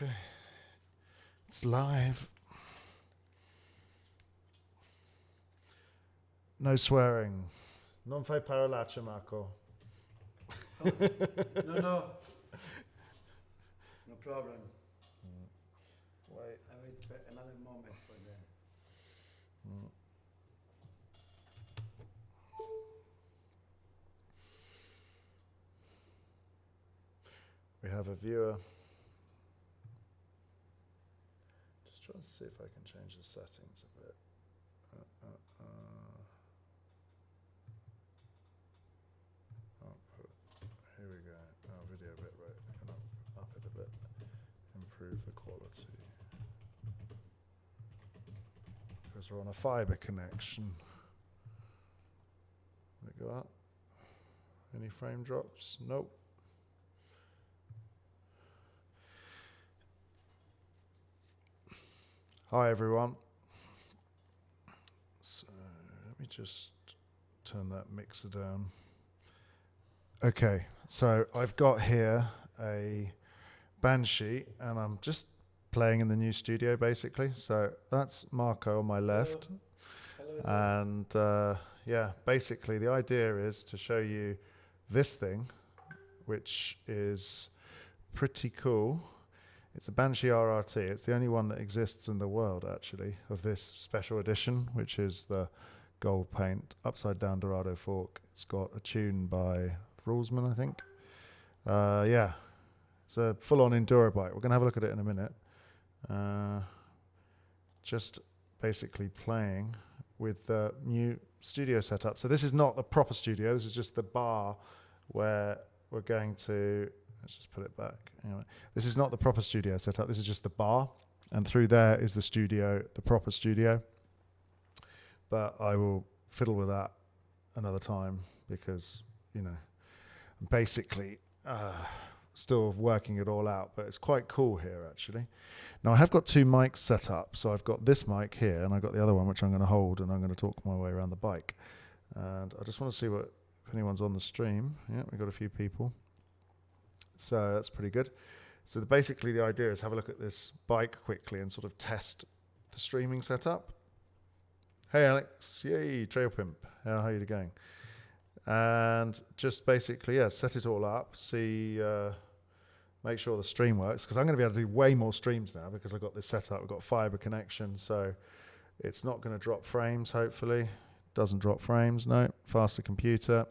Okay. It's live. No swearing. Non fai parolacce, Marco. Oh, no. No problem. Wait. I wait for another moment for that. We have a viewer. Just trying to see if I can change the settings a bit. Output. Here we go. Oh, video bit rate. I can up it a bit. Improve the quality. Because we're on a fiber connection. Let it go up. Any frame drops? Nope. Hi everyone. So let me just turn that mixer down. Okay, so I've got here a Banshee and I'm just playing in the new studio basically. So that's Marco on my left. Hello. And yeah, basically the idea is to show you this thing, which is pretty cool. It's a Banshee RRT. It's the only one that exists in the world, actually, of this special edition, which is the gold paint, upside down Dorado fork. It's got a tune by Rulesman, I think. Yeah, it's a full-on enduro bike. We're going to have a look at it in a minute. Just basically playing with the new studio setup. So this is not the proper studio. This is just the bar where we're going to... Let's just put it back. Anyway, this is not the proper studio setup. This is just the bar. And through there is the studio, the proper studio. But I will fiddle with that another time because, you know, I'm basically still working it all out. But it's quite cool here, actually. Now, I have got two mics set up. So I've got this mic here, and I've got the other one, which I'm going to hold, and I'm going to talk my way around the bike. And I just want to see if anyone's on the stream. Yeah, we've got a few people. So that's pretty good. So basically the idea is have a look at this bike quickly and sort of test the streaming setup. Hey Alex, yay, Trail Pimp, how are you going? And just basically, yeah, set it all up, see, make sure the stream works, because I'm going to be able to do way more streams now because I've got this set up, I've got fiber connection, so it's not going to drop frames, hopefully. Doesn't drop frames, no, faster computer.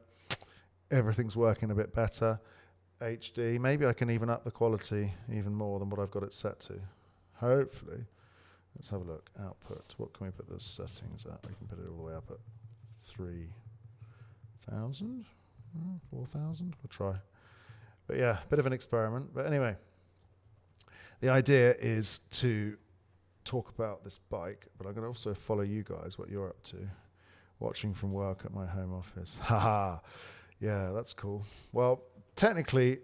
Everything's working a bit better. HD, maybe I can even up the quality even more than what I've got it set to. Hopefully. Let's have a look. Output. What can we put the settings at? We can put it all the way up at 3,000, 4,000. We'll try. But yeah, a bit of an experiment. But anyway, the idea is to talk about this bike, but I'm going to also follow you guys, what you're up to. Watching from work at my home office. Haha. Yeah, that's cool. Well, technically,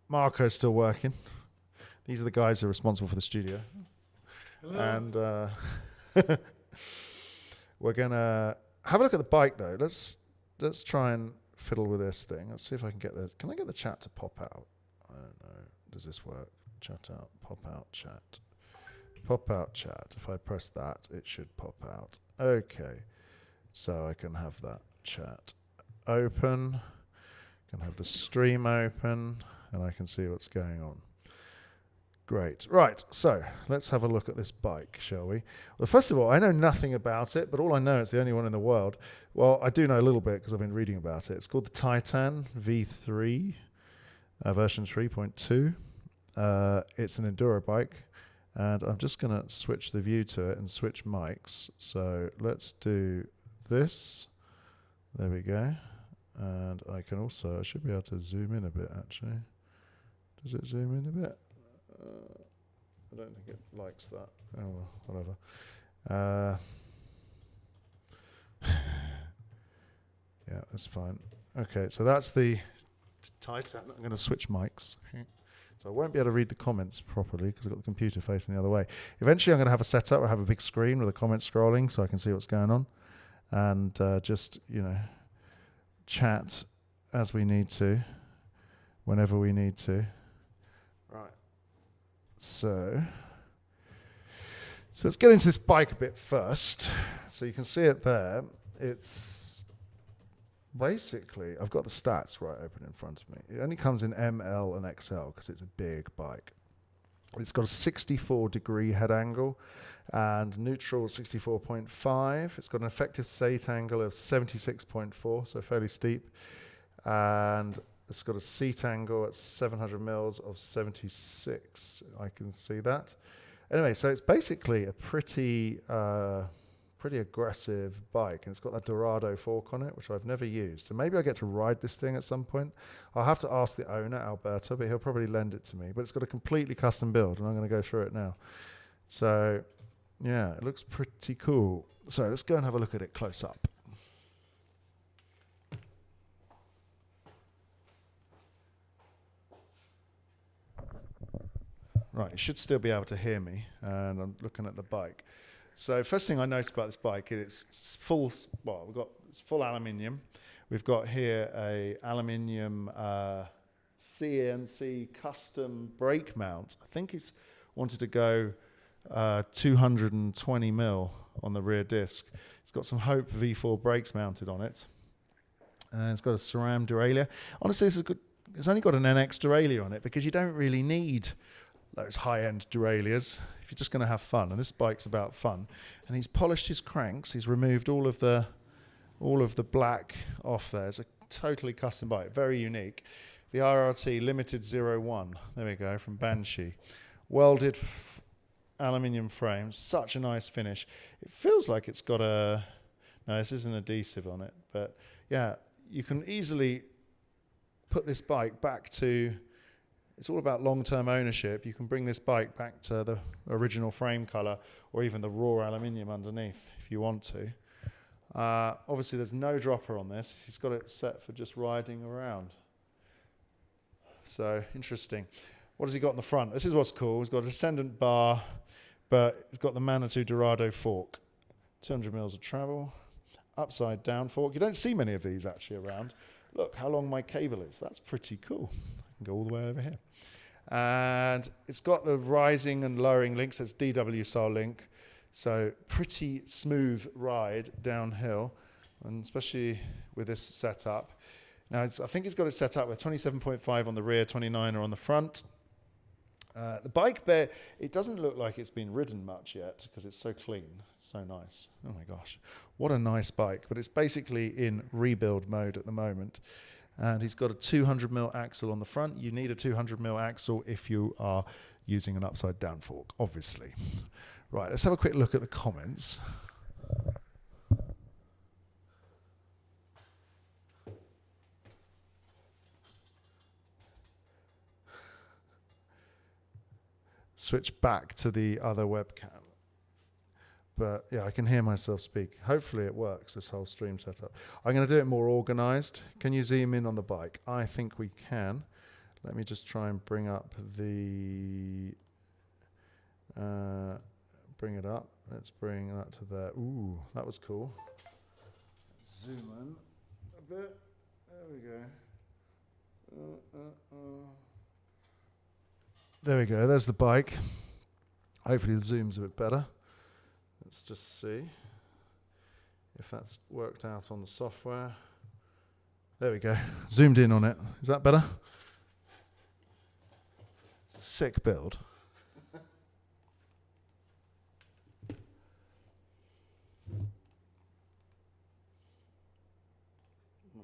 Marco's still working. These are the guys who are responsible for the studio. Hello. And we're going to have a look at the bike, though. Let's try and fiddle with this thing. Let's see if I can get the... Can I get the chat to pop out? I don't know. Does this work? Chat out, pop out, chat. Pop out, chat. If I press that, it should pop out. Okay. So I can have that chat open, can have the stream open, and I can see what's going on. Great. Right, so let's have a look at this bike, shall we? Well, first of all, I know nothing about it, but all I know it's the only one in the world. Well, I do know a little bit because I've been reading about it. It's called the Titan V3, version 3.2. It's an enduro bike, and I'm just going to switch the view to it and switch mics. So let's do this. There we go. And I can also, I should be able to zoom in a bit actually. Does it zoom in a bit? I don't think it likes that. Oh well, whatever. Yeah, that's fine. Okay, so that's the Titan. I'm going to switch mics. So I won't be able to read the comments properly because I've got the computer facing the other way. Eventually I'm going to have a setup where I have a big screen with the comments scrolling so I can see what's going on. And just, you know, chat as we need to, whenever we need to. Right. So let's get into this bike a bit first. So you can see it there. It's basically, I've got the stats right open in front of me. It only comes in M, L, and XL because it's a big bike. It's got a 64-degree head angle and neutral 64.5. It's got an effective seat angle of 76.4, so fairly steep. And it's got a seat angle at 700 mils of 76. I can see that. Anyway, so it's basically a pretty aggressive bike, and it's got that Dorado fork on it, which I've never used. So maybe I get to ride this thing at some point. I'll have to ask the owner, Alberto, but he'll probably lend it to me. But it's got a completely custom build, and I'm going to go through it now. So, yeah, it looks pretty cool. So let's go and have a look at it close up. Right, you should still be able to hear me, and I'm looking at the bike. So first thing I noticed about this bike, it's full aluminium. We've got here a aluminium CNC custom brake mount. I think he's wanted to go 220 mil on the rear disc. It's got some Hope V4 brakes mounted on it, and it's got a SRAM derailleur. Honestly, it's only got an NX derailleur on it because you don't really need those high-end derailleurs if you're just going to have fun, and this bike's about fun. And he's polished his cranks. He's removed all of the black off there. It's a totally custom bike, very unique. The RRT Limited 01. There we go, from Banshee. Welded aluminium frames. Such a nice finish. It feels like it's got no, this isn't adhesive on it, but yeah, you can easily put this bike back to. It's all about long-term ownership. You can bring this bike back to the original frame color or even the raw aluminium underneath if you want to. Obviously, there's no dropper on this. He's got it set for just riding around. So, interesting. What has he got in the front? This is what's cool. He's got a descendant bar, but he's got the Manitou Dorado fork. 200 mils of travel. Upside down fork. You don't see many of these actually around. Look how long my cable is. That's pretty cool. Go all the way over here. And it's got the rising and lowering links. It's DW style link. So pretty smooth ride downhill, and especially with this setup. Now, I think it's got it set up with 27.5 on the rear, 29 on the front. The bike there, it doesn't look like it's been ridden much yet because it's so clean, so nice. Oh my gosh, what a nice bike. But it's basically in rebuild mode at the moment. And he's got a 200 mil axle on the front. You need a 200 mil axle if you are using an upside down fork, obviously. Right, let's have a quick look at the comments. Switch back to the other webcam. But yeah, I can hear myself speak. Hopefully it works, this whole stream setup. I'm going to do it more organized. Can you zoom in on the bike? I think we can. Let me just try and bring up the... bring it up. Let's bring that to there. Ooh, that was cool. Zoom in a bit. There we go. There we go. There's the bike. Hopefully the zoom's a bit better. Let's just see if that's worked out on the software. There we go. Zoomed in on it. Is that better? It's a sick build.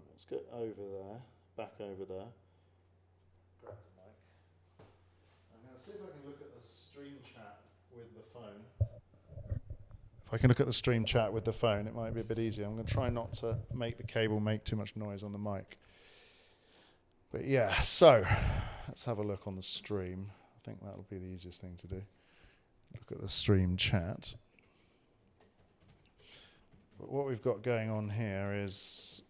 Let's get over there, back over there. Grab the mic. I'm going to see if I can look at the stream chat with the phone. If I can look at the stream chat with the phone, it might be a bit easier. I'm going to try not to make the cable make too much noise on the mic. But yeah, so let's have a look on the stream. I think that'll be the easiest thing to do. Look at the stream chat. But what we've got going on here is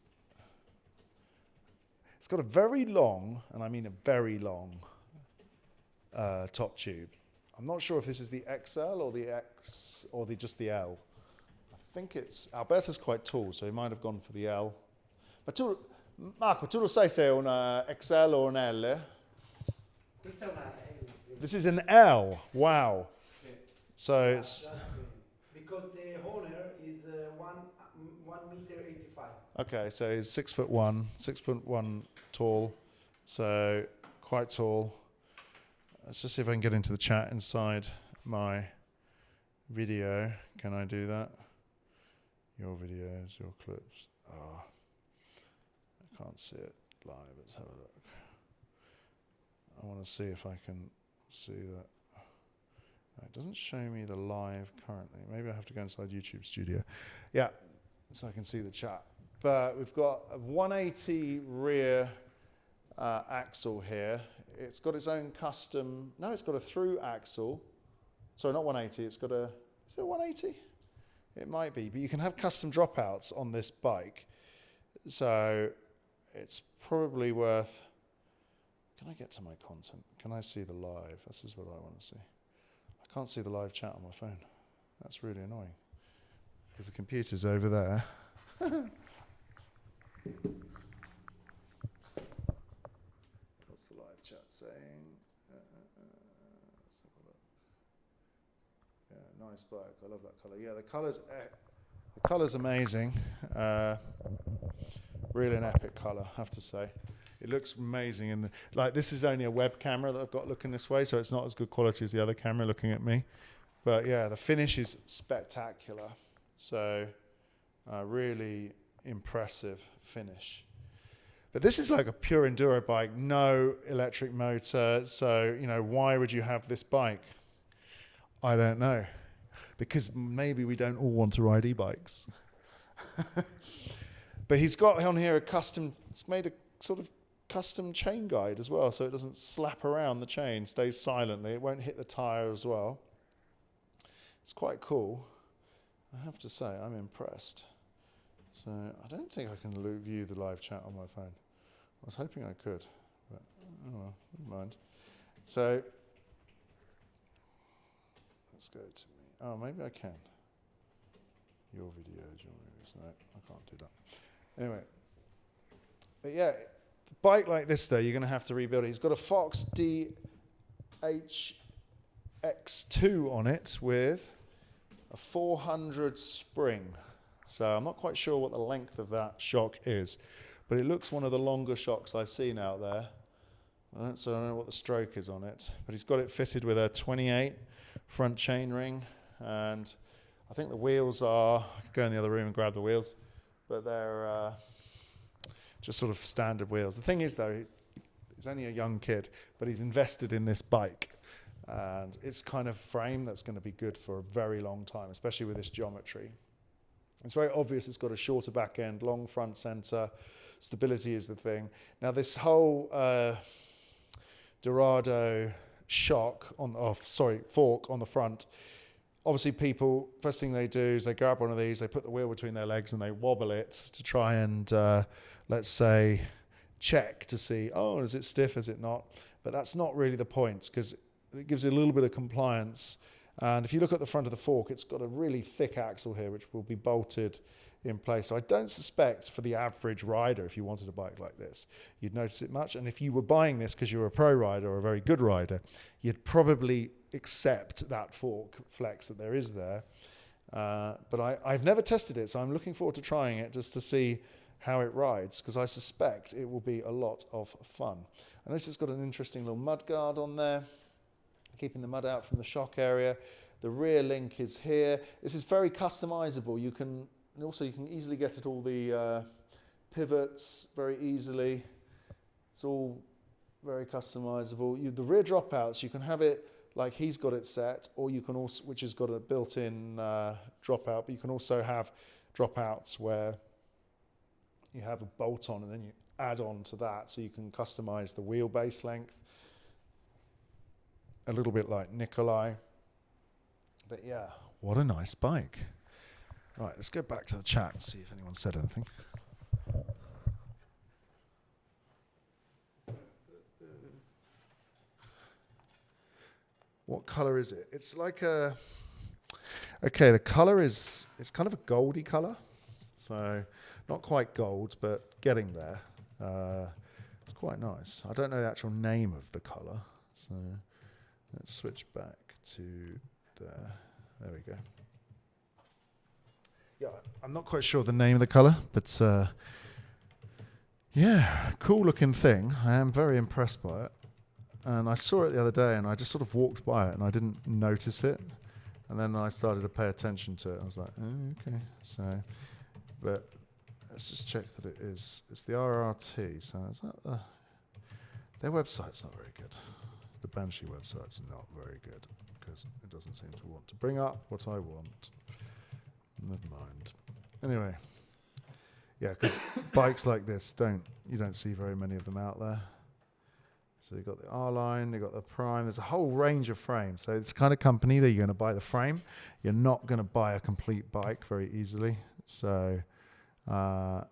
it's got a very long, and I mean a very long, top tube. I'm not sure if this is the XL or the X or just the L. I think it's Alberto's quite tall, so he might have gone for the L. But Marco, tu lo sai se è una XL o un L? Questa è una L. This is an L. Wow. Yeah. So it's Because the owner is 1 meter 85. okay. So he's 6'1", 6'1" tall. So quite tall. Let's just see if I can get into the chat inside my video. Can I do that? Your videos, your clips. Oh, I can't see it live. Let's have a look. I want to see if I can see that. No, it doesn't show me the live currently. Maybe I have to go inside YouTube Studio. Yeah, so I can see the chat. But we've got a 180 rear axle here. It's got its own custom, no, it's got a through axle. Sorry, not 180, it's got a, is it a 180? It might be, but you can have custom dropouts on this bike. So it's probably worth, can I get to my content? Can I see the live? This is what I want to see. I can't see the live chat on my phone. That's really annoying because the computer's over there. What's the live chat saying? Let's have a look. Yeah, nice bike. I love that colour. Yeah, the colour's amazing. Really an epic colour, I have to say. It looks amazing. And like this is only a web camera that I've got looking this way, so it's not as good quality as the other camera looking at me. But yeah, the finish is spectacular. So really impressive finish. But this is like a pure enduro bike, no electric motor. So, you know, why would you have this bike? I don't know. Because maybe we don't all want to ride e-bikes. But he's got on here a custom, it's made a sort of custom chain guide as well, so it doesn't slap around the chain, stays silently, it won't hit the tyre as well. It's quite cool. I have to say, I'm impressed. So I don't think I can view the live chat on my phone. I was hoping I could, but oh well, never mind. So let's go to me. Oh, maybe I can. Your videos, your movies. No, I can't do that. Anyway, but yeah, a bike like this though, you're going to have to rebuild it. He's got a Fox DHX2 on it with a 400 spring. So I'm not quite sure what the length of that shock is, but it looks one of the longer shocks I've seen out there. So I don't know what the stroke is on it, but he's got it fitted with a 28 front chainring, and I think the wheels are, I could go in the other room and grab the wheels, but they're just sort of standard wheels. The thing is though, he's only a young kid, but he's invested in this bike, and it's kind of frame that's going to be good for a very long time, especially with this geometry. It's very obvious it's got a shorter back end, long front center, stability is the thing. Now this whole Dorado shock on, fork on the front, obviously people, first thing they do is they grab one of these, they put the wheel between their legs and they wobble it to try and, let's say, check to see, oh, is it stiff, is it not? But that's not really the point, because it gives you a little bit of compliance. And if you look at the front of the fork, it's got a really thick axle here, which will be bolted in place. So I don't suspect for the average rider, if you wanted a bike like this, you'd notice it much. And if you were buying this because you're a pro rider or a very good rider, you'd probably accept that fork flex that there is there. But I've never tested it, so I'm looking forward to trying it just to see how it rides, because I suspect it will be a lot of fun. I notice it's got an interesting little mud guard on there, keeping the mud out from the shock area. The rear link is here. This is very customizable. You can easily get at all the pivots very easily. It's all very customizable. The rear dropouts, you can have it like he's got it set, or you can also, which has got a built-in dropout, but you can also have dropouts where you have a bolt on and then you add on to that, so you can customize the wheelbase length. A little bit like Nikolai. But yeah, what a nice bike. Right, let's go back to the chat and see if anyone said anything. What color is it? It's like a... Okay, the color is... It's kind of a goldy color. So, not quite gold, but getting there. It's quite nice. I don't know the actual name of the color. So, Let's switch back to there. There we go. Yeah, I'm not quite sure the name of the color, but yeah, cool looking thing. I am very impressed by it. And I saw it the other day and I just sort of walked by it and I didn't notice it. And then I started to pay attention to it. I was like, oh, okay. So, but let's just check that it is. It's the RRT. So is that their website's not very good. The Banshee website's not very good because it doesn't seem to want to bring up what I want. Never mind. Anyway, yeah, because bikes like this you don't see very many of them out there. So you've got the R line, you've got the Prime. There's a whole range of frames. So it's the kind of company that you're going to buy the frame. You're not going to buy a complete bike very easily. So, yeah,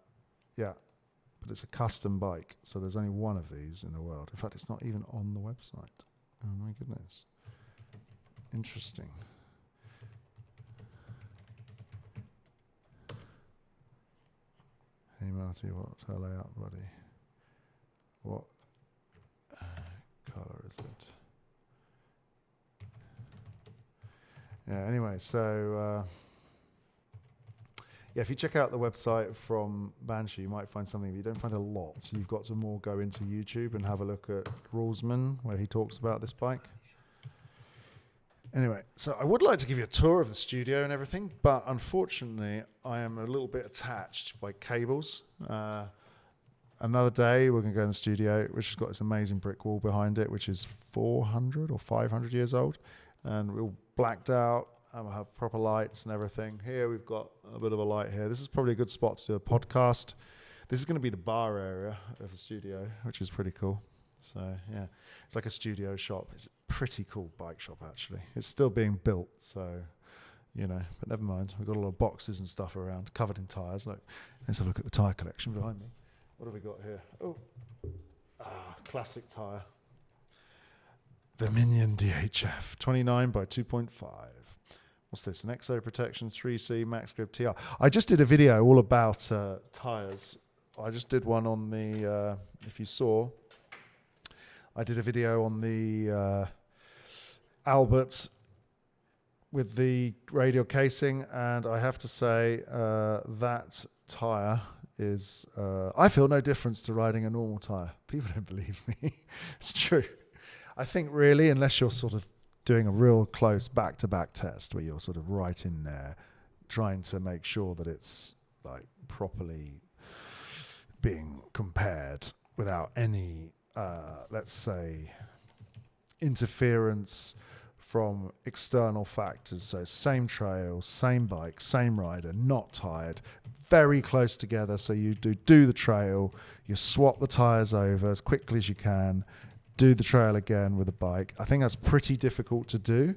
but it's a custom bike. So there's only one of these in the world. In fact, it's not even on the website. Oh my goodness. Interesting. Hey Marty, what's our layout, buddy? What color is it? Yeah, anyway, so yeah, if you check out the website from Banshee, you might find something, but you don't find a lot. So you've got to more go into YouTube and have a look at Rulesman, where he talks about this bike. Anyway, so I would like to give you a tour of the studio and everything, but unfortunately, I am a little bit attached by cables. Another day, we're going to go in the studio, which has got this amazing brick wall behind it, which is 400 or 500 years old, and we're all blacked out, and we'll have proper lights and everything. Here, we've got a bit of a light here. This is probably a good spot to do a podcast. This is going to be the bar area of the studio, which is pretty cool. So, yeah, it's like a studio shop. It's a pretty cool bike shop, actually. It's still being built, so, you know, but never mind. We've got a lot of boxes and stuff around, covered in tyres. Look, let's have a look at the tyre collection behind me. What have we got here? Oh, classic tyre. The Minion DHF, 29 by 2.5. What's this? An Exo Protection 3C Max Grip TR. I just did a video all about tyres. I just did one on the, if you saw, I did a video on the Albert with the radial casing, and I have to say that tyre is, I feel no difference to riding a normal tyre. People don't believe me. It's true. I think really, unless you're sort of doing a real close back-to-back test where you're sort of right in there trying to make sure that it's like properly being compared without any let's say, interference from external factors. So same trail, same bike, same rider, not tired, very close together. So you do the trail, you swap the tyres over as quickly as you can, do the trail again with a bike. I think that's pretty difficult to do.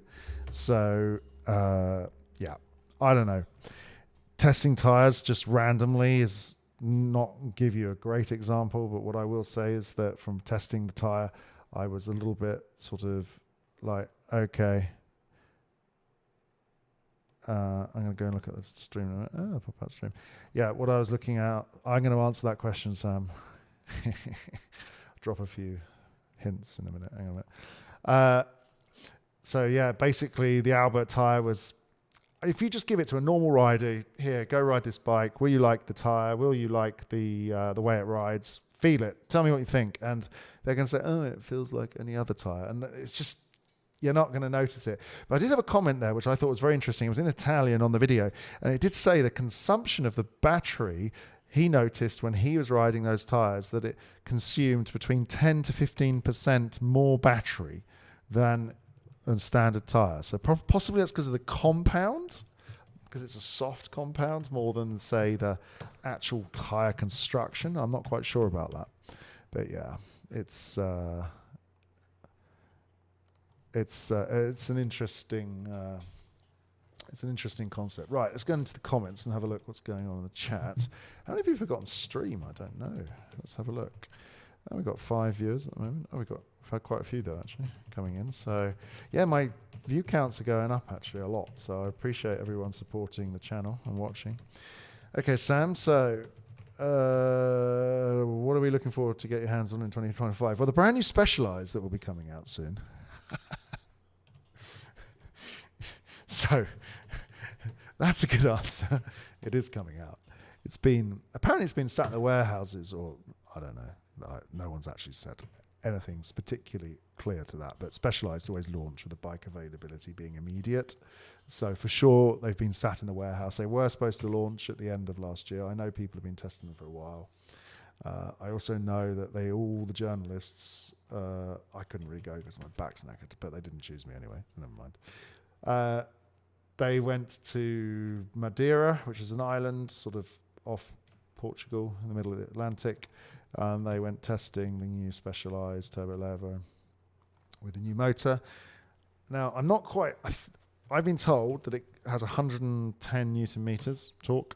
So, yeah, I don't know. Testing tyres just randomly is not give you a great example, but what I will say is that from testing the tyre, I was a little bit sort of like, okay, I'm going to go and look at the stream in a minute. Oh, pop-out stream. Yeah, what I was looking at, I'm going to answer that question, Sam. Drop a few hints in a minute. Hang on a minute. So yeah, basically the Albert tyre was, if you just give it to a normal rider, here, go ride this bike. Will you like the tyre? Will you like the way it rides? Feel it. Tell me what you think. And they're going to say, oh, it feels like any other tyre. And it's just, you're not going to notice it. But I did have a comment there, which I thought was very interesting. It was in Italian on the video. And it did say the consumption of the battery, he noticed when he was riding those tyres that it consumed between 10 to 15% more battery than a standard tyre. So possibly that's because of the compound, because it's a soft compound more than, say, the actual tyre construction. I'm not quite sure about that. But yeah, it's an interesting concept. Right, let's go into the comments and have a look what's going on in the chat. How many people have got on stream? I don't know. Let's have a look. Oh, we've got 5 viewers at the moment. Oh, we've had quite a few though actually coming in. So yeah, my view counts are going up actually a lot. So I appreciate everyone supporting the channel and watching. Okay, Sam. So what are we looking forward to get your hands on in 2025? Well, the brand new Specialized that will be coming out soon. So that's a good answer. It is coming out. Apparently it's been sat in the warehouses, or I don't know. No one's actually said anything's particularly clear to that, but Specialized always launch with the bike availability being immediate. So for sure, they've been sat in the warehouse. They were supposed to launch at the end of last year. I know people have been testing them for a while. I also know that all the journalists, I couldn't really go because my back's knackered, but they didn't choose me anyway, so never mind. They went to Madeira, which is an island sort of off Portugal in the middle of the Atlantic. They went testing the new Specialized Turbo Levo with a new motor. Now, I'm not quite... I've been told that it has 110 Newton meters torque,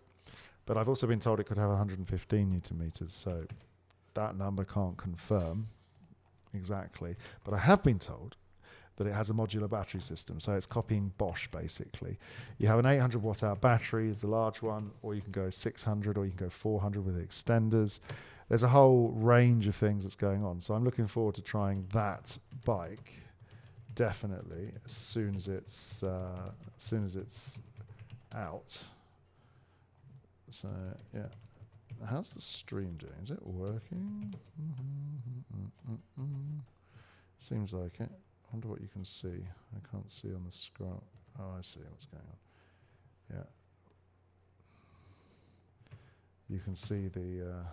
but I've also been told it could have 115 Newton meters, so that number can't confirm exactly. But I have been told that it has a modular battery system, so it's copying Bosch, basically. You have an 800 watt hour battery is the large one, or you can go 600, or you can go 400 with extenders. There's a whole range of things that's going on, so I'm looking forward to trying that bike definitely as soon as it's out. So yeah, how's the stream doing? Is it working? Seems like it. I wonder what you can see. I can't see on the scroll. Oh, I see what's going on. Yeah, you can see the video.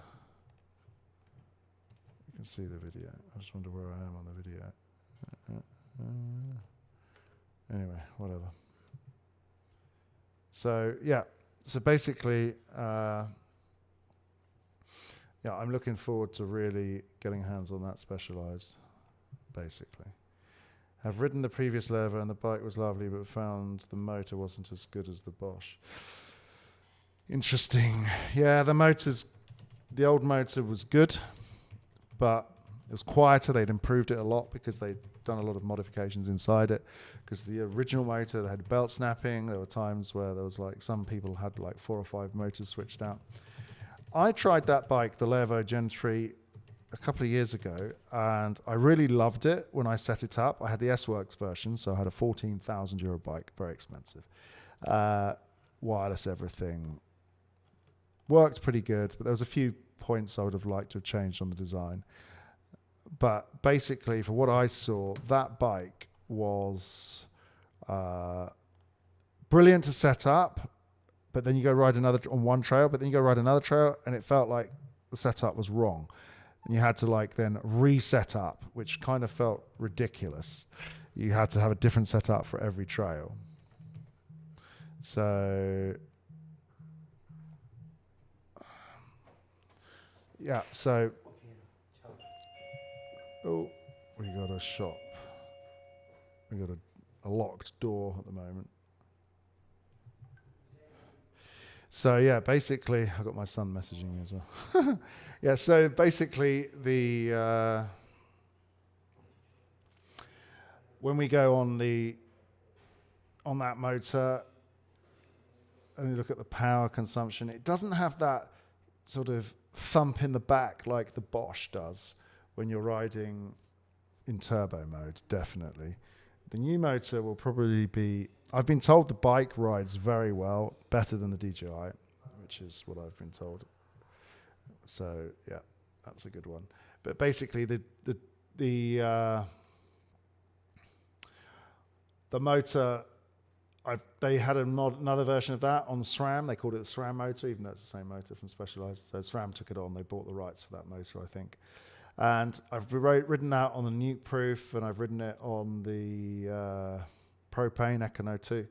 I just wonder where I am on the video. Anyway, whatever. So yeah, so basically, I'm looking forward to really getting hands on that Specialized, basically. I've ridden the previous Levo and the bike was lovely, but found the motor wasn't as good as the Bosch. Interesting. Yeah, the old motor was good, but it was quieter. They'd improved it a lot because they'd done a lot of modifications inside it. Because the original motor, they had belt snapping. There were times where there was some people had 4 or 5 motors switched out. I tried that bike, the Levo Gen 3, a couple of years ago, and I really loved it when I set it up. I had the S-Works version, so I had a €14,000 bike, very expensive. Wireless everything. Worked pretty good, but there was a few points I would have liked to have changed on the design. But basically, for what I saw, that bike was brilliant to set up, but then you go ride on one trail, but then you go ride another trail, and it felt like the setup was wrong. And you had to then reset up, which kind of felt ridiculous. You had to have a different setup for every trail. So yeah, so we got a shop. We got a locked door at the moment. So yeah, basically, I got my son messaging me as well. Yeah, so basically when we go on that motor and you look at the power consumption, it doesn't have that sort of thump in the back like the Bosch does when you're riding in turbo mode, definitely. The new motor will probably be, I've been told the bike rides very well, better than the DJI, which is what I've been told. So yeah, that's a good one. But basically the motor, they had another version of that on SRAM. They called it the SRAM motor, even though it's the same motor from Specialized. So SRAM took it on. They bought the rights for that motor, I think. And I've ridden that on the Nuke Proof, and I've ridden it on the Propane Econo 2.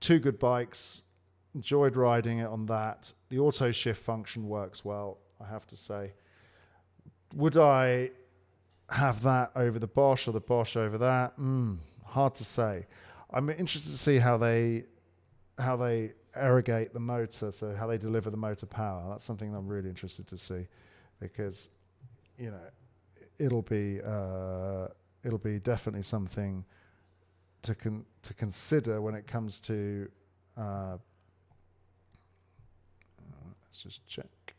Two good bikes. Enjoyed riding it on that. The auto shift function works well, I have to say. Would I have that over the Bosch or the Bosch over that? Hard to say. I'm interested to see how they irrigate the motor, so how they deliver the motor power. That's something I'm really interested to see, because it'll be definitely something to consider when it comes to. Let's just check.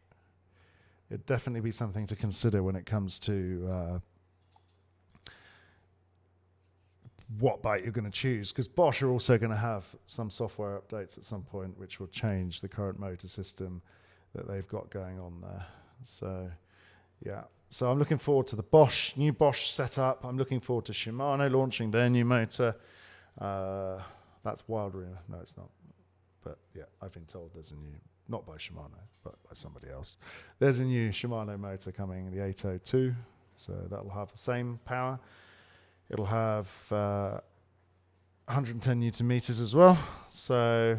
It'd definitely be something to consider when it comes to what bike you're going to choose, because Bosch are also going to have some software updates at some point which will change the current motor system that they've got going on there. So yeah, so I'm looking forward to the new Bosch setup. I'm looking forward to Shimano launching their new motor. That's wild rumor. No, it's not. But yeah, I've been told there's a new, not by Shimano, but by somebody else. There's a new Shimano motor coming, the 802. So that'll have the same power. It'll have 110 Newton meters as well. So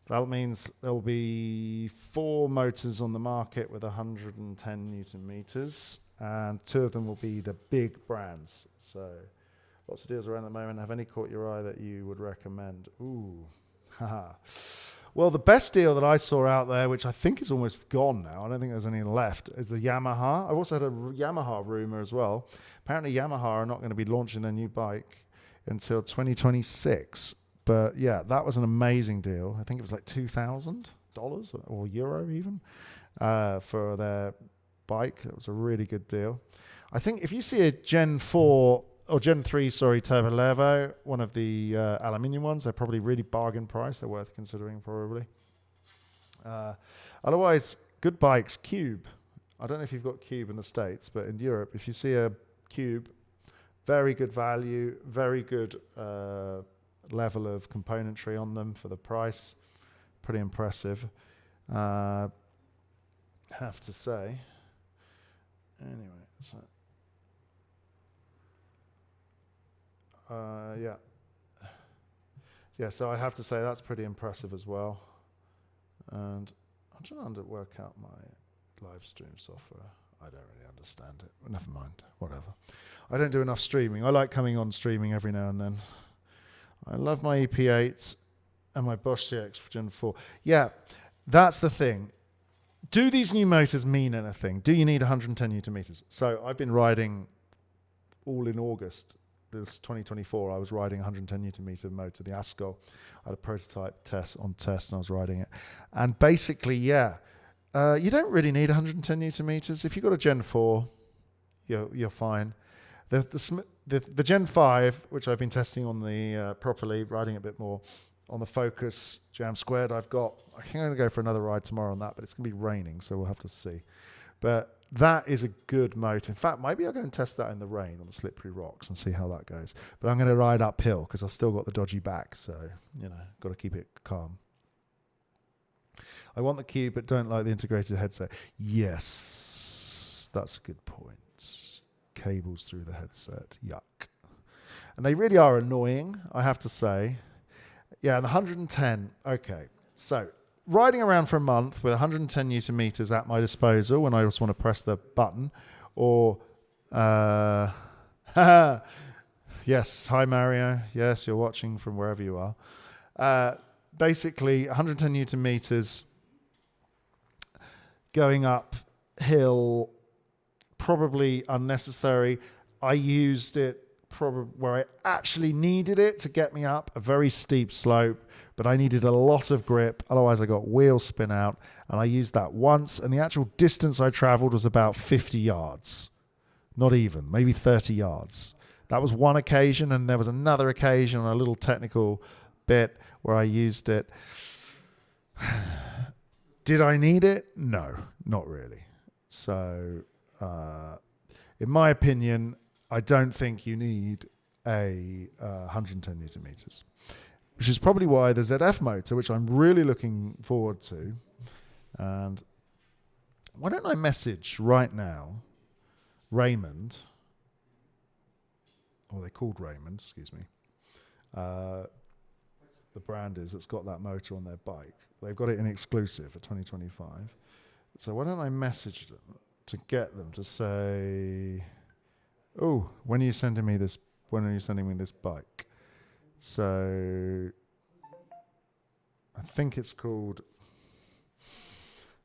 that means there'll be 4 motors on the market with 110 Newton meters, and 2 of them will be the big brands. So lots of deals around the moment. Have any caught your eye that you would recommend? Ooh, haha. Well, the best deal that I saw out there, which I think is almost gone now, I don't think there's any left, is the Yamaha. I've also had a Yamaha rumor as well. Apparently Yamaha are not going to be launching their new bike until 2026. But yeah, that was an amazing deal. I think it was like $2,000 or euro even for their bike. It was a really good deal. I think if you see a Gen 4 or Gen 3, Turbo Levo, one of the aluminium ones, they're probably really bargain price. They're worth considering probably. Otherwise, good bikes, Cube. I don't know if you've got Cube in the States, but in Europe, if you see a Cube, very good value, very good level of componentry on them for the price. Pretty impressive, have to say. Anyway, so yeah, so I have to say that's pretty impressive as well. And I'm trying to work out my live stream software. I don't really understand it. Never mind, whatever. I don't do enough streaming. I like coming on streaming every now and then. I love my EP8 and my Bosch CX Gen 4. Yeah, that's the thing. Do these new motors mean anything? Do you need 110 Newton meters? So I've been riding all in August. This 2024, I was riding 110 Newton meter motor, the Ascol. I had a prototype test, and I was riding it. And basically, yeah, you don't really need 110 Newton meters. If you've got a Gen 4, you're fine. The Gen 5, which I've been testing on the properly, riding a bit more on the Focus Jam Squared, I think I'm going to go for another ride tomorrow on that, but it's going to be raining, so we'll have to see. But that is a good motor. In fact, maybe I'll go and test that in the rain on the slippery rocks and see how that goes. But I'm going to ride uphill because I've still got the dodgy back, so, got to keep it calm. I want the Cube, but don't like the integrated headset. Yes, that's a good point. Cables through the headset. Yuck. And they really are annoying, I have to say. Yeah, and the 110. Okay, so riding around for a month with 110 Newton meters at my disposal when I just want to press the button, or yes, hi Mario. Yes, you're watching from wherever you are. Basically, 110 Newton meters going uphill. Probably unnecessary. I used it probably where I actually needed it to get me up a very steep slope, but I needed a lot of grip. Otherwise, I got wheel spin out, and I used that once, and the actual distance I traveled was about 50 yards. Not even, maybe 30 yards. That was one occasion, and there was another occasion on a little technical bit where I used it. Did I need it? No, not really. So in my opinion, I don't think you need a 110 Newton meters, which is probably why the ZF motor, which I'm really looking forward to, and why don't I message right now Raymond, or they're called Raymond, excuse me, the brand is that's got that motor on their bike. They've got it in exclusive for 2025. So why don't I message them to get them to say, oh, when are you sending me this bike? So I think it's called,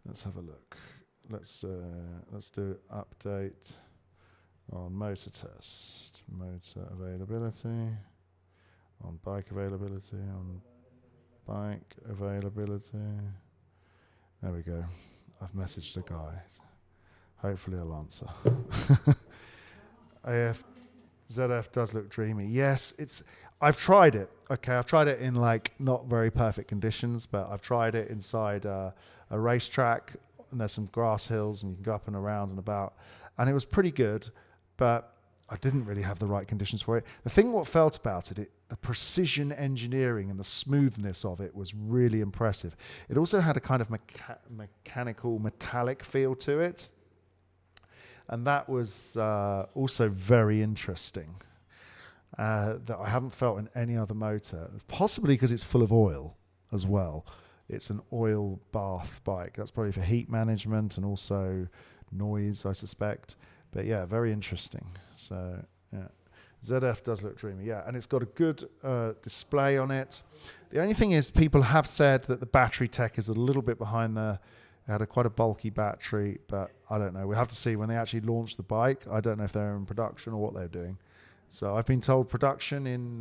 let's have a look. Let's do update on motor test, motor availability, on bike availability, on bike availability. There we go. I've messaged a guy. Hopefully he'll answer. ZF does look dreamy. Yes, I've tried it. Okay, I've tried it in like not very perfect conditions, but I've tried it inside a racetrack, and there's some grass hills, and you can go up and around and about, and it was pretty good, but I didn't really have the right conditions for it. The thing what felt about it, the precision engineering and the smoothness of it was really impressive. It also had a kind of mechanical, metallic feel to it. And that was also very interesting that I haven't felt in any other motor. Possibly because it's full of oil as well. It's an oil bath bike. That's probably for heat management and also noise, I suspect. But yeah, very interesting. So yeah, ZF does look dreamy. Yeah, and it's got a good display on it. The only thing is people have said that the battery tech is a little bit behind the... It had quite a bulky battery, but I don't know. We'll have to see when they actually launch the bike. I don't know if they're in production or what they're doing. So I've been told production in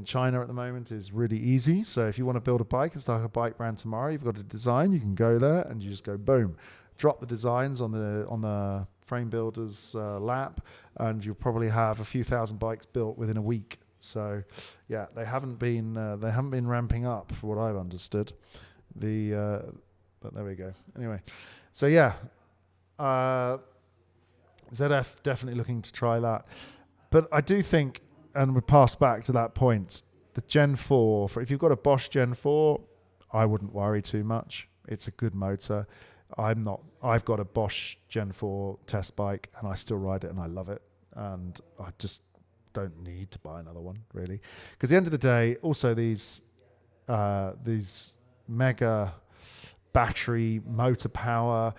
China at the moment is really easy. So if you want to build a bike and start a bike brand tomorrow, you've got a design. You can go there and you just go boom, drop the designs on the frame builder's lap, and you'll probably have a few thousand bikes built within a week. So yeah, they haven't been ramping up, for what I've understood. But there we go. Anyway, so yeah, ZF definitely looking to try that. But I do think, and we pass back to that point, the Gen 4, if you've got a Bosch Gen 4, I wouldn't worry too much. It's a good motor. I've got a Bosch Gen 4 test bike and I still ride it and I love it. And I just don't need to buy another one, really. Because at the end of the day, also these mega battery, motor power,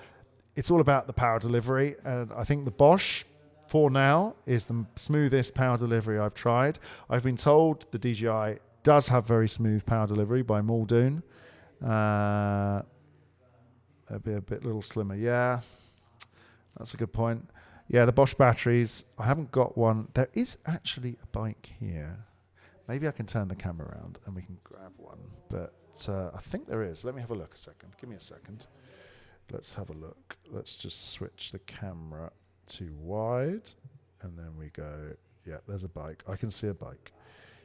it's all about the power delivery, and I think the Bosch for now is the smoothest power delivery I've tried. I've been told the DJI does have very smooth power delivery by Muldoon. It'll be a little slimmer. Yeah, that's a good point. Yeah, the Bosch batteries, I haven't got one. There is actually a bike here. Maybe I can turn the camera around and we can grab one, but I think there is. Let me have a look a second. Give me a second. Let's have a look. Let's just switch the camera to wide, and then we go, yeah, there's a bike. I can see a bike.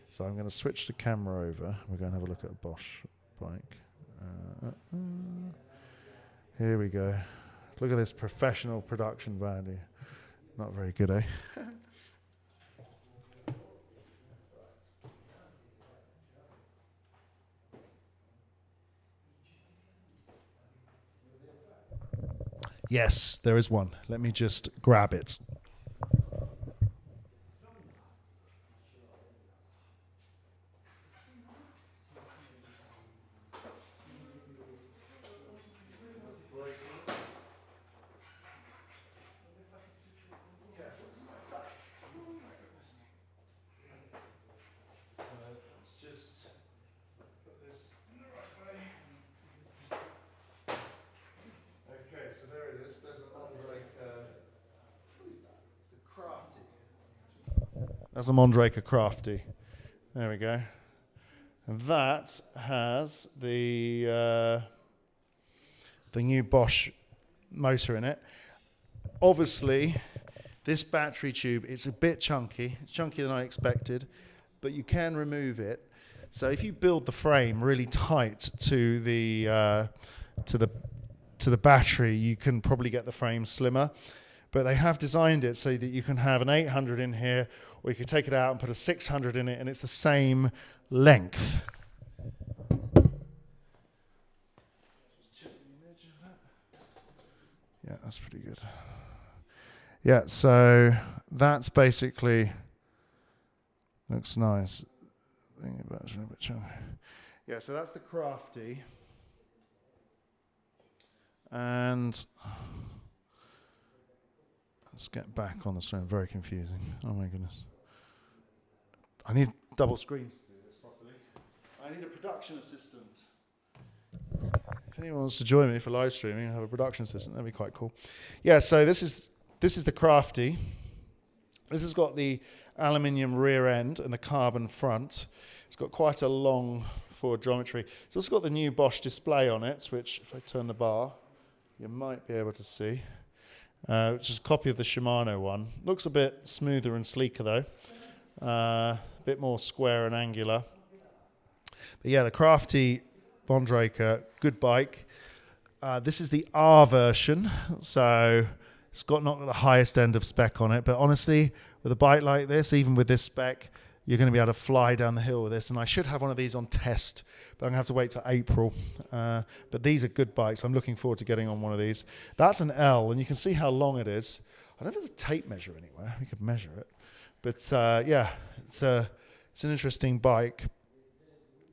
So I'm going to switch the camera over. We're going to have a look at a Bosch bike. Here we go. Look at this professional production value. Not very good, eh? Yes, there is one. Let me just grab it. That's a Mondraker Crafty. There we go. And that has the new Bosch motor in it. Obviously, this battery tube, it's a bit chunky. It's chunkier than I expected, but you can remove it. So if you build the frame really tight to the battery, you can probably get the frame slimmer. But they have designed it so that you can have an 800 in here, or you can take it out and put a 600 in it, and it's the same length. Yeah, that's pretty good. Yeah, so that's basically, looks nice. Yeah, so that's the Crafty. And let's get back on the screen. Very confusing. Oh my goodness. I need double screens to do this properly. I need a production assistant. If anyone wants to join me for live streaming and have a production assistant, that'd be quite cool. Yeah, so this is the Crafty. This has got the aluminium rear end and the carbon front. It's got quite a long forward geometry. It's also got the new Bosch display on it, which if I turn the bar, you might be able to see. which is a copy of the Shimano one. Looks a bit smoother and sleeker though. A bit more square and angular. But yeah, the Crafty Mondraker, good bike. This is the R version, so it's got not the highest end of spec on it, but honestly, with a bike like this, even with this spec, you're going to be able to fly down the hill with this. And I should have one of these on test, but I'm going to have to wait till April. But these are good bikes. I'm looking forward to getting on one of these. That's an L, and you can see how long it is. I don't know if there's a tape measure anywhere. We could measure it. But yeah, it's an interesting bike.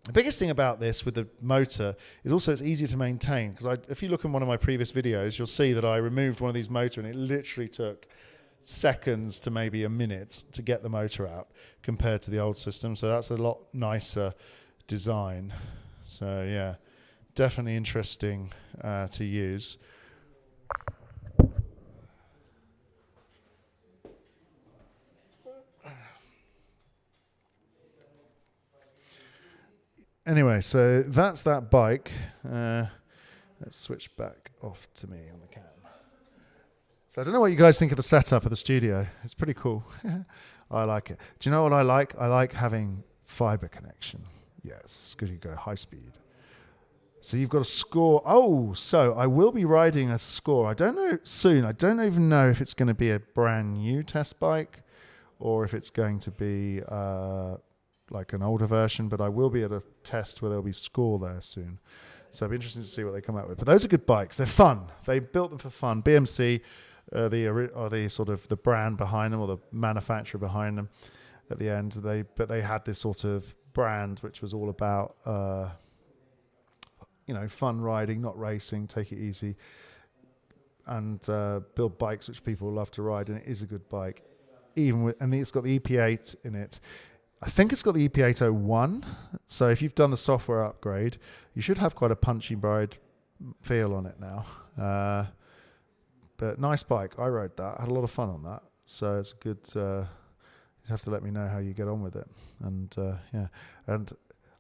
The biggest thing about this with the motor is also it's easier to maintain, because if you look in one of my previous videos, you'll see that I removed one of these motor and it literally took seconds to maybe a minute to get the motor out compared to the old system. So that's a lot nicer design. So yeah, definitely interesting to use. Anyway, so that's that bike. Let's switch back off to me on the cam. So I don't know what you guys think of the setup of the studio. It's pretty cool. I like it. Do you know what I like? I like having fiber connection. Yes, because you go high speed. So you've got a Score. Oh, so I will be riding a Score. I don't know soon. I don't even know if it's going to be a brand new test bike or if it's going to be like an older version, but I will be at a test where there'll be Score there soon. So it'll be interesting to see what they come out with. But those are good bikes. They're fun. They built them for fun. BMC are the sort of the brand behind them, or the manufacturer behind them at the end. But they had this sort of brand which was all about fun riding, not racing, take it easy, and build bikes which people love to ride. And it is a good bike, and it's got the EP8 in it. I think it's got the EP801, so if you've done the software upgrade, you should have quite a punchy ride feel on it now. But nice bike. I rode that. I had a lot of fun on that. So it's good. You have to let me know how you get on with it. And yeah, and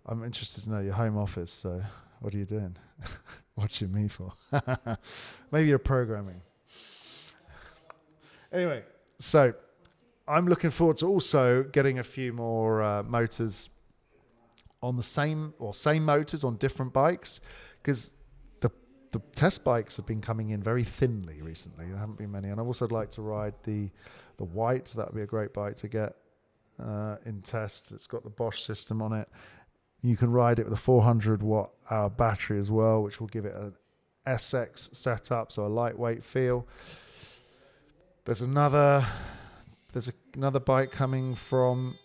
I'm interested to know your home office. So what are you doing? Watching me for? Maybe you're programming. Anyway, so I'm looking forward to also getting a few more motors on the same motors on different bikes, because the test bikes have been coming in very thinly recently. There haven't been many, and I'd also like to ride the white. So that would be a great bike to get in test. It's got the Bosch system on it. You can ride it with a 400 watt hour battery as well, which will give it an SX setup, so a lightweight feel. There's another bike coming from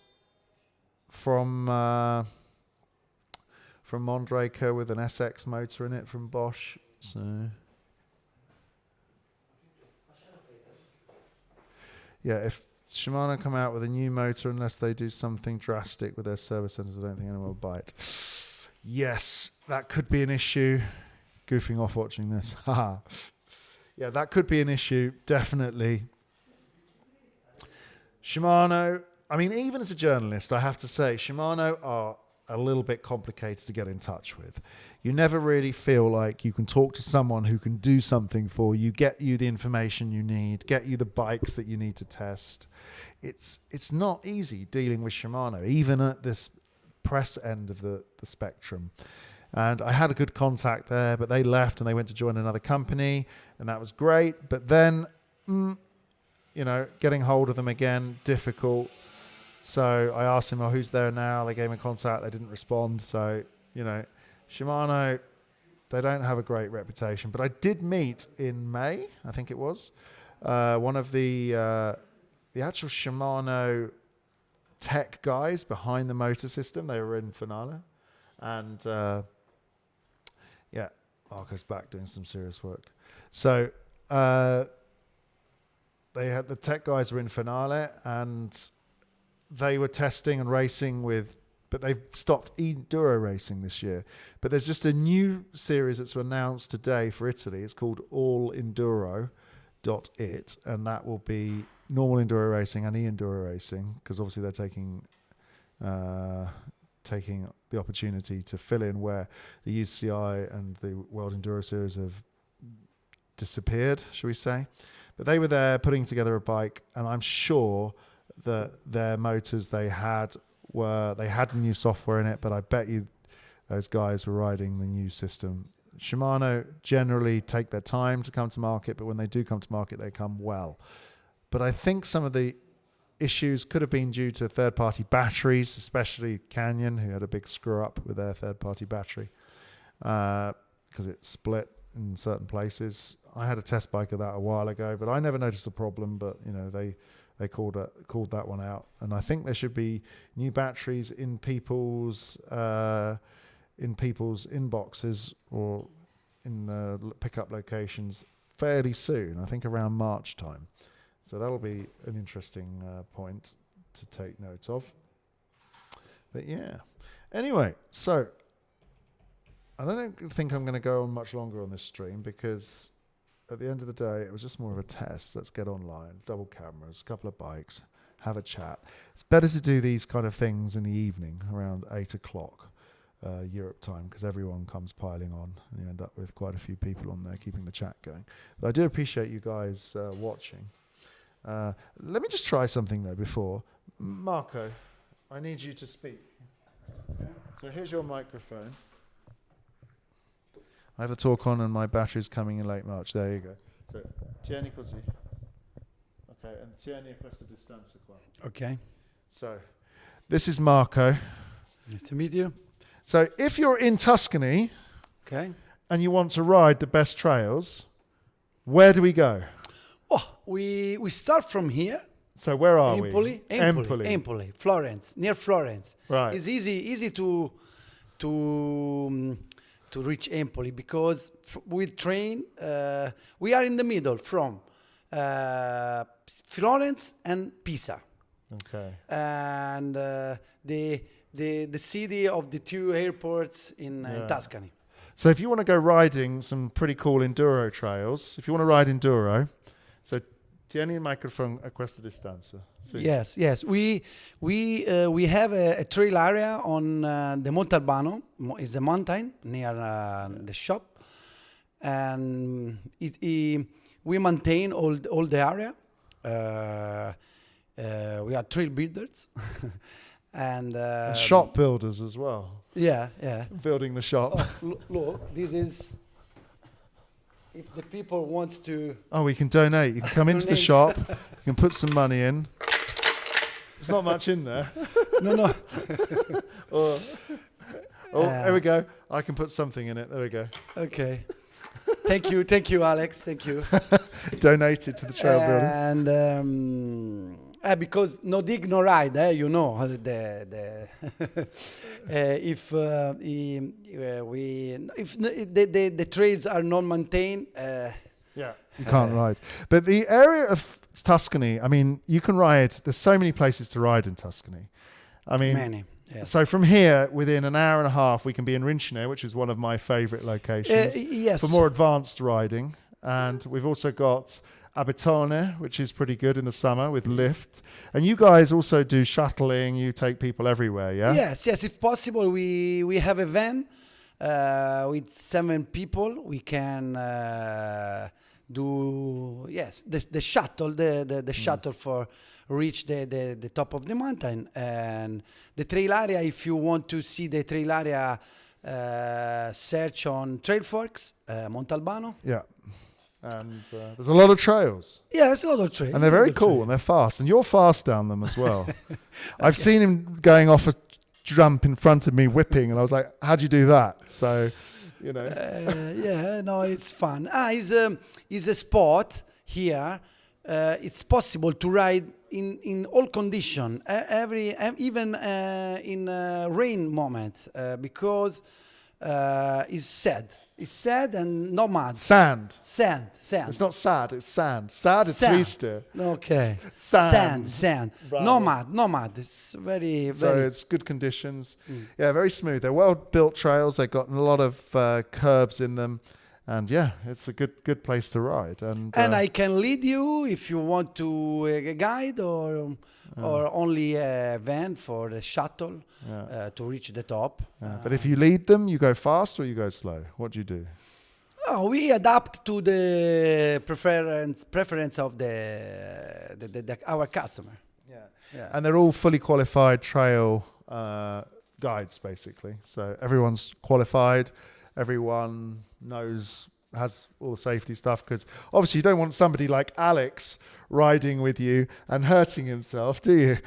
Mondraker with an SX motor in it from Bosch. So yeah, if Shimano come out with a new motor, unless they do something drastic with their service centers, I don't think anyone will buy it. Yes, that could be an issue. Goofing off watching this. Yeah, that could be an issue, definitely. Shimano, I mean, even as a journalist, I have to say, Shimano are a little bit complicated to get in touch with. You never really feel like you can talk to someone who can do something for you, get you the information you need, get you the bikes that you need to test. It's not easy dealing with Shimano, even at this press end of the spectrum. And I had a good contact there, but they left and they went to join another company, and that was great. But then, getting hold of them again, difficult. So I asked him, who's there now? They gave me contact. They didn't respond. So, Shimano, they don't have a great reputation. But I did meet in May, I think it was, one of the actual Shimano tech guys behind the motor system. They were in Finale. And, Marco's back doing some serious work. So they had the tech guys were in Finale, and they were testing and racing but they've stopped enduro racing this year. But there's just a new series that's announced today for Italy. It's called allenduro.it, and that will be normal enduro racing and e-enduro racing, because obviously they're taking the opportunity to fill in where the UCI and the World Enduro Series have disappeared, shall we say. But they were there putting together a bike, and I'm sure that their motors they had new software in it, but I bet you those guys were riding the new system. Shimano generally take their time to come to market, but when they do come to market, they come well. But I think some of the issues could have been due to third-party batteries, especially Canyon, who had a big screw-up with their third-party battery because it split in certain places. I had a test bike of that a while ago, but I never noticed a problem. But they called that one out, and I think there should be new batteries in people's inboxes or in pickup locations fairly soon. I think around March time. So that'll be an interesting point to take note of. But yeah. Anyway, so I don't think I'm going to go on much longer on this stream because at the end of the day, it was just more of a test. Let's get online, double cameras, a couple of bikes, have a chat. It's better to do these kind of things in the evening around 8 o'clock Europe time because everyone comes piling on and you end up with quite a few people on there keeping the chat going. But I do appreciate you guys watching. Let me just try something though before. Marco, I need you to speak. Okay. So here's your microphone. I have the talk on and my battery's coming in late March. There you go. So, tieni così. Okay, and tieni a questa distanza qua. Okay. So, this is Marco. Nice to meet you. So, if you're in Tuscany Okay. and you want to ride the best trails, where do we go? Oh, we start from here. So, where are Empoli. we? Empoli, Florence, near Florence. Right. It's easy to reach Empoli because we train. We are in the middle from Florence and Pisa, Okay. and the city of the two airports in Tuscany. So, if you want to go riding some pretty cool enduro trails, if you want to ride enduro, so tieni il microphone a questa distanza. Sì. Yes. We have a trail area on the Montalbano. It's a mountain near the shop, and we maintain all the area. We are trail builders and Shop builders as well. Yeah. Building the shop. Oh, look, this is. If the people wants to... Oh, we can donate. You can come into the shop. You can put some money in. There's not much in there. No. There we go. I can put something in it. There we go. Okay. Thank you, Alex. Thank you. Donated to the trail builders. And because no dig, no ride, if the trails are not maintained, you can't ride. But the area of Tuscany, I mean, you can ride. There's so many places to ride in Tuscany. I mean, many. Yes. So from here, within an hour and a half, we can be in Rincine, which is one of my favourite locations for more advanced riding. And we've also got Abitone, which is pretty good in the summer with lift. And you guys also do shuttling. You take people everywhere, yeah? Yes. If possible, we have a van with 7 people. We can do the shuttle, the shuttle for reach the top of the mountain. And the trail area, if you want to see the trail area, search on Trailforks, Montalbano. Yeah. And there's a lot of trails. Yeah, there's a lot of trails. And they're very cool and they're fast. And you're fast down them as well. I've seen him going off a jump in front of me, whipping. And I was like, how'd you do that? So, you know. It's fun. It's a spot here. It's possible to ride in all condition, even in rain moment, because it's sad and no mud. Sand. Sand. It's not sad, it's sand. Sad is triste. Okay. Sand. No mud. It's very. So it's good conditions. Yeah, very smooth. They're well built trails. They've got a lot of curbs in them. And yeah, it's a good place to ride. And I can lead you if you want to a guide or only a van for the shuttle to reach the top. But if you lead them, you go fast or you go slow? What do you do? No, we adapt to the preference of our customer. Yeah. Yeah. And they're all fully qualified trail guides, basically. So everyone's qualified. Everyone has all the safety stuff, because obviously you don't want somebody like Alex riding with you and hurting himself, do you?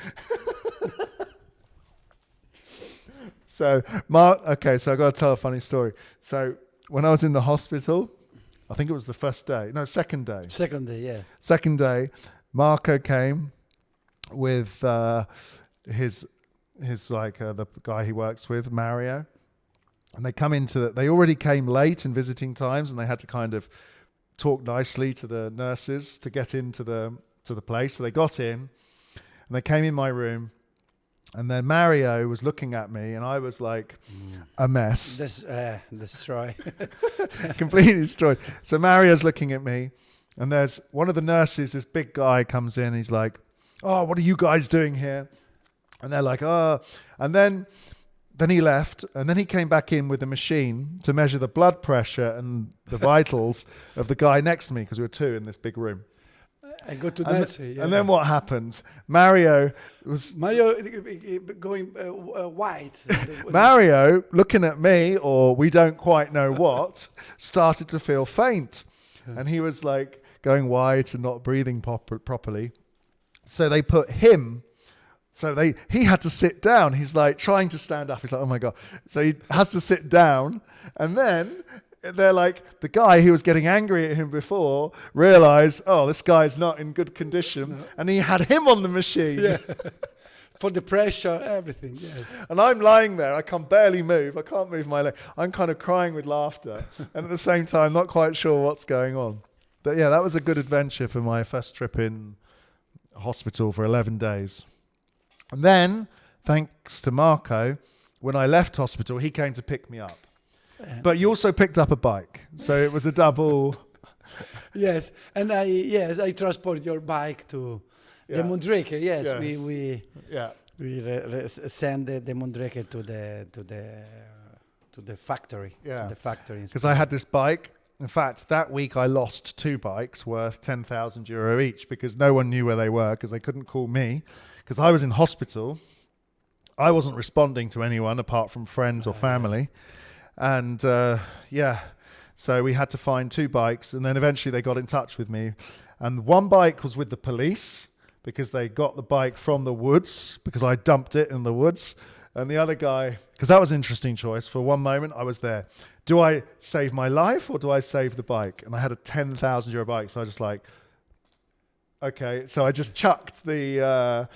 So so I got to tell a funny story. So when I was in the hospital, I think it was the second day. Second day, yeah. Second day, Marco came with his the guy he works with, Mario, and they already came late in visiting times, and they had to kind of talk nicely to the nurses to get into the place. So they got in, and they came in my room, and then Mario was looking at me, and I was like a mess. Destroy. Completely destroyed. So Mario's looking at me, and there's one of the nurses, this big guy comes in, he's like, "Oh, what are you guys doing here?" And they're like, "Oh," and then he left, and then he came back in with a machine to measure the blood pressure and the vitals of the guy next to me, because we were two in this big room. I go to nursery. And then what happened? Mario going white. Mario, looking at me, or we don't quite know what, started to feel faint. And he was like going white and not breathing properly. So they put him, he had to sit down. He's like trying to stand up. He's like, oh my God. So he has to sit down. And then they're like, the guy who was getting angry at him before realized, oh, this guy's not in good condition. No. And he had him on the machine. Yeah. For the pressure, everything, yes. And I'm lying there. I can barely move. I can't move my leg. I'm kind of crying with laughter. And at the same time, not quite sure what's going on. But yeah, that was a good adventure for my first trip in hospital for 11 days. And then, thanks to Marco, when I left hospital, he came to pick me up. But you also picked up a bike, so it was a double. Yes, and I transport your bike to the Mondraker. Yes, we send the Mondraker to the factory. Yeah, to the factory. Because I had this bike. In fact, that week I lost 2 bikes worth €10,000 each, because no one knew where they were, because they couldn't call me, because I was in hospital. I wasn't responding to anyone apart from friends or family. And so we had to find 2 bikes, and then eventually they got in touch with me. And one bike was with the police, because they got the bike from the woods, because I dumped it in the woods. And the other guy, because that was an interesting choice. For one moment, I was there. Do I save my life or do I save the bike? And I had a €10,000 bike, so I was just like, okay. So I just chucked the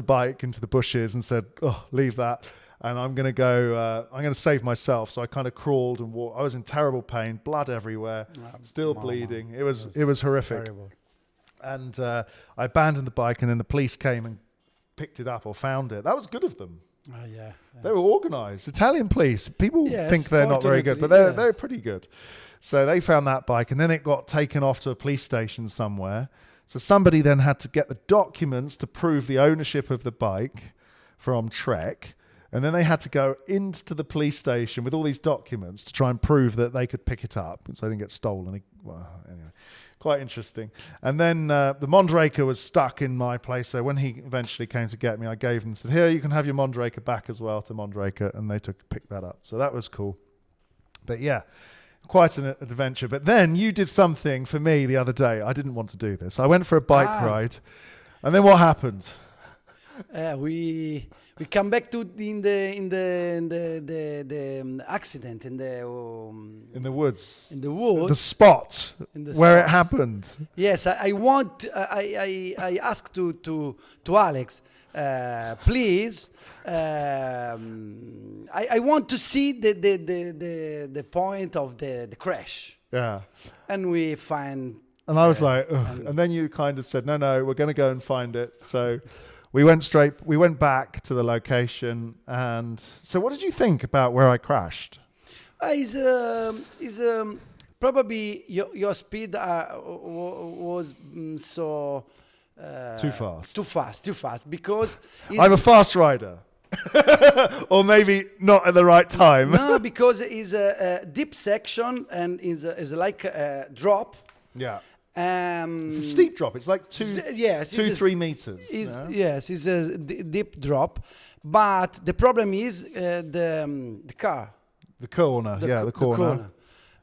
bike into the bushes and said, oh, leave that. And I'm going to go, I'm going to save myself. So I kind of crawled and walked. I was in terrible pain, blood everywhere, still bleeding. It was horrific. Terrible. And I abandoned the bike, and then the police came and picked it up or found it. That was good of them. Yeah. They were organised. Italian police. People think they're not very good, but they're pretty good. So they found that bike, and then it got taken off to a police station somewhere. So somebody then had to get the documents to prove the ownership of the bike from Trek. And then they had to go into the police station with all these documents to try and prove that they could pick it up, so they didn't get stolen. Anyway, quite interesting. And then the Mondraker was stuck in my place. So when he eventually came to get me, I gave him and said, here, you can have your Mondraker back as well to Mondraker. And they picked that up. So that was cool. But yeah, quite an adventure. But then you did something for me the other day. I didn't want to do this. I went for a bike ride. And then what happened? We come back to the accident in the woods. In the woods. The spot where it happened. Yes, I asked to Alex, please. I want to see the point of the crash. Yeah. And we find. And I was like, ugh. And then you kind of said, no, we're going to go and find it. So. We went back to the location. And so what did you think about where I crashed? Probably your speed was so... too fast, because... I'm a fast rider. Or maybe not at the right time. No, because it's a deep section and is like a drop. Yeah. It's a steep drop. It's like yes, 3 meters. Yes, it's a deep drop. But the problem is the car. The corner. The corner.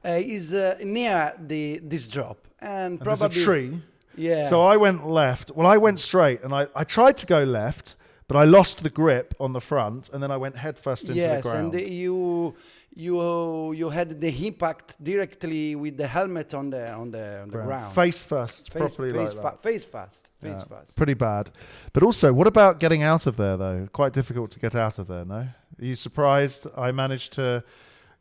Is near this drop. And probably there's a tree. Yeah. So I went left. Well, I went straight, and I tried to go left, but I lost the grip on the front, and then I went headfirst into the ground. Yes, and you had the impact directly with the helmet on the ground. Face first, properly like that. Face first. Pretty bad. But also, what about getting out of there, though? Quite difficult to get out of there, no? Are you surprised I managed to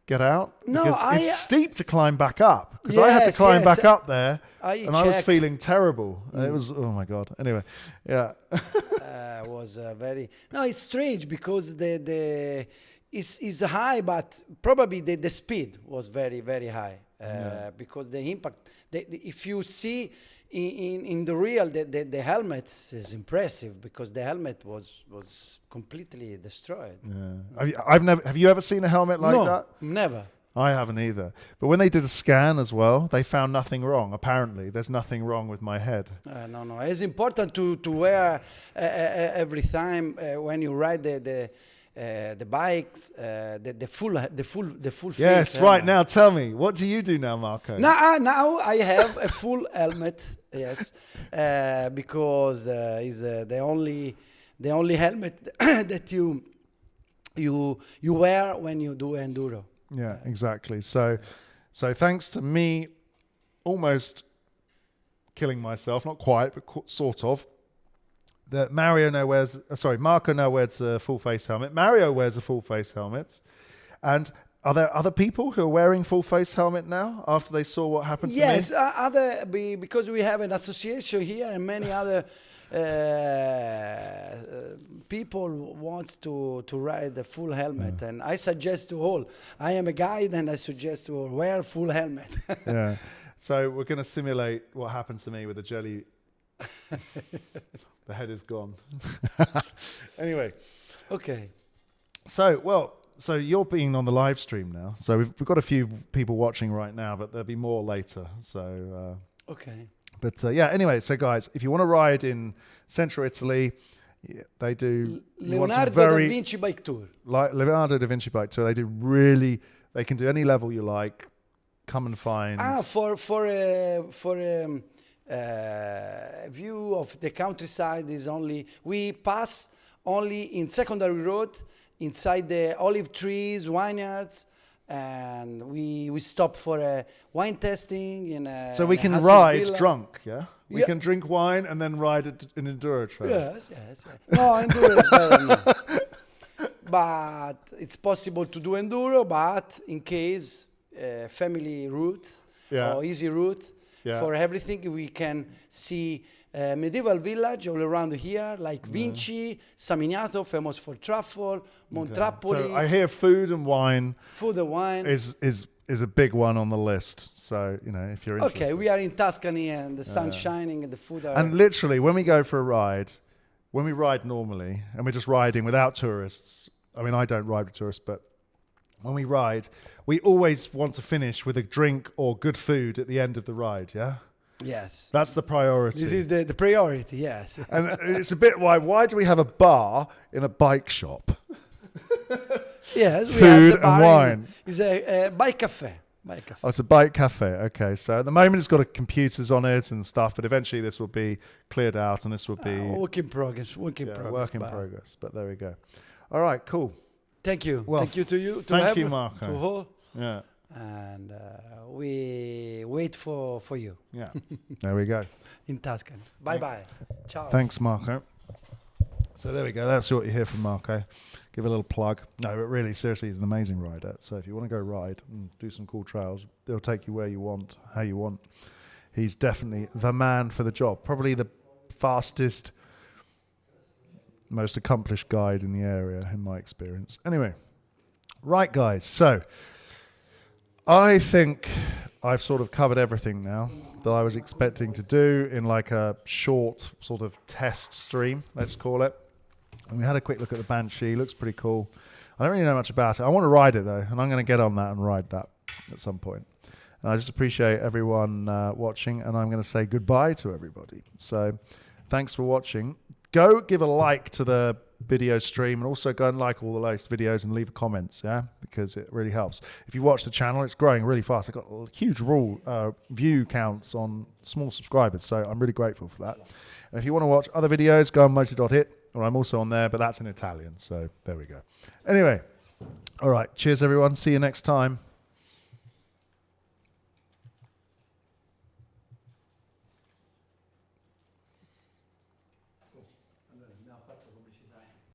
get out? No, because it's steep to climb back up. Because I had to climb back up there, and I was feeling terrible. It was, oh my God. Anyway, yeah. Was very... No, it's strange because it's high, but probably the speed was very, very high. Because the impact... if you see in the real, the helmet is impressive because the helmet was completely destroyed. Yeah. Have you ever seen a helmet like that? No, never. I haven't either. But when they did a scan as well, they found nothing wrong. Apparently, there's nothing wrong with my head. No. It's important to wear every time when you ride the bikes, the full face. Yes, right. Now tell me, what do you do now, Marco? Now I have a full helmet. Yes, because is the only helmet that you wear when you do enduro. Yeah, exactly. So thanks to me almost killing myself, not quite, but sort of, that Marco now wears a full face helmet. Mario wears a full face helmet. And are there other people who are wearing full face helmet now after they saw what happened to me? Yes, because we have an association here and many other people wants to ride the full helmet, and I suggest to all. I am a guide, and I suggest to all wear full helmet. Yeah. So we're going to simulate what happened to me with the jelly. The head is gone. Anyway. Okay. So you're being on the live stream now. So we've got a few people watching right now, but there'll be more later. So okay. But anyway, so guys, if you want to ride in central Italy, they do Leonardo da Vinci Bike Tour. Like Leonardo da Vinci Bike Tour, they can do any level you like. Come and find. For a view of the countryside is we pass only in secondary road inside the olive trees, vineyards. And we stop for a wine tasting so we can ride villa. Drunk, yeah? We can drink wine and then ride an enduro trail. Yes. No, enduro is better now. But it's possible to do enduro, but in case family route or easy route, for everything we can see medieval village all around here, like Vinci, Samignato, famous for truffle, Montrapoli. So I hear food and wine. Food and wine is a big one on the list. So if you're interested. Okay, we are in Tuscany and the sun's shining and the food are. And literally, when we go for a ride, when we ride normally and we're just riding without tourists. I mean, I don't ride with tourists, but when we ride, we always want to finish with a drink or good food at the end of the ride. Yeah. Yes. That's the priority. This is the priority, yes. And it's a bit why do we have a bar in a bike shop? Yes, food and wine. It's a bike cafe. Oh, it's a bike cafe. Okay, so at the moment it's got computers on it and stuff, but eventually this will be cleared out and this will be... work in progress. Work in progress, but there we go. All right, cool. Thank you. Well, thank you to you. Thank you, Marco. To all. Yeah. And we wait for you. Yeah. There we go. In Tuscany. Bye-bye. Ciao. Thanks, Marco. So there we go. That's what you hear from Marco. Give a little plug. No, but really, seriously, he's an amazing rider. So if you want to go ride and do some cool trails, they'll take you where you want, how you want. He's definitely the man for the job. Probably the fastest, most accomplished guide in the area, in my experience. Anyway, right, guys. So I think I've sort of covered everything now that I was expecting to do in like a short sort of test stream, let's call it. And we had a quick look at the Banshee. Looks pretty cool. I don't really know much about it. I want to ride it though, and I'm going to get on that and ride that at some point. And I just appreciate everyone watching, and I'm going to say goodbye to everybody. So thanks for watching. Go give a like to the video stream, and also go and like all the latest videos and leave comments, yeah, because it really helps. If you watch the channel, it's growing really fast. I've got huge view counts on small subscribers, so I'm really grateful for that. And if you want to watch other videos, go on motor.it, or I'm also on there, but that's in Italian, so there we go. Anyway, all right, cheers everyone. See you next time.